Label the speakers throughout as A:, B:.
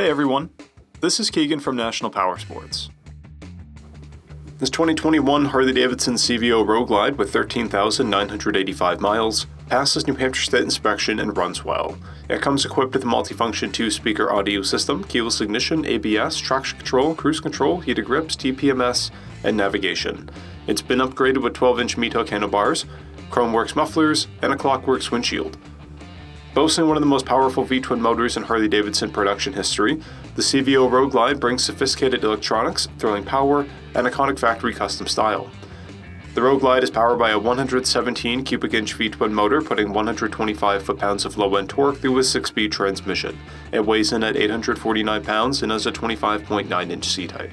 A: Hey everyone, this is Keegan from National Powersports. This 2021 Harley-Davidson CVO Road Glide with 13,985 miles passes New Hampshire State inspection and runs well. It comes equipped with a multifunction 2-speaker audio system, keyless ignition, ABS, traction control, cruise control, heated grips, TPMS, and navigation. It's been upgraded with 12-inch meat-hook handlebars, Chromeworks mufflers, and a Clockworks windshield. Boasting one of the most powerful V-twin motors in Harley-Davidson production history, the CVO Road Glide brings sophisticated electronics, thrilling power, and iconic factory custom style. The Road Glide is powered by a 117 cubic inch V-twin motor, putting 125 foot-pounds of low-end torque through a 6-speed transmission. It weighs in at 849 pounds and has a 25.9 inch seat height.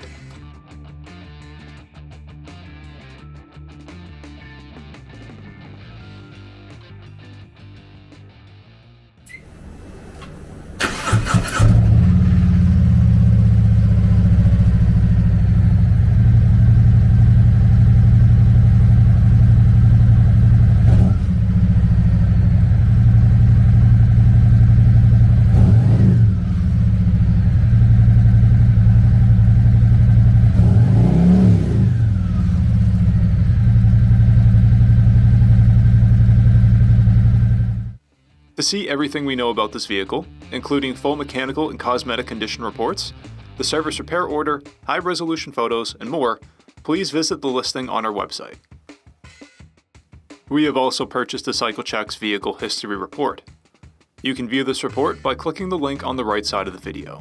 A: To see everything we know about this vehicle, including full mechanical and cosmetic condition reports, the service repair order, high-resolution photos, and more, please visit the listing on our website. We have also purchased a CycleCheck's Vehicle History Report. You can view this report by clicking the link on the right side of the video.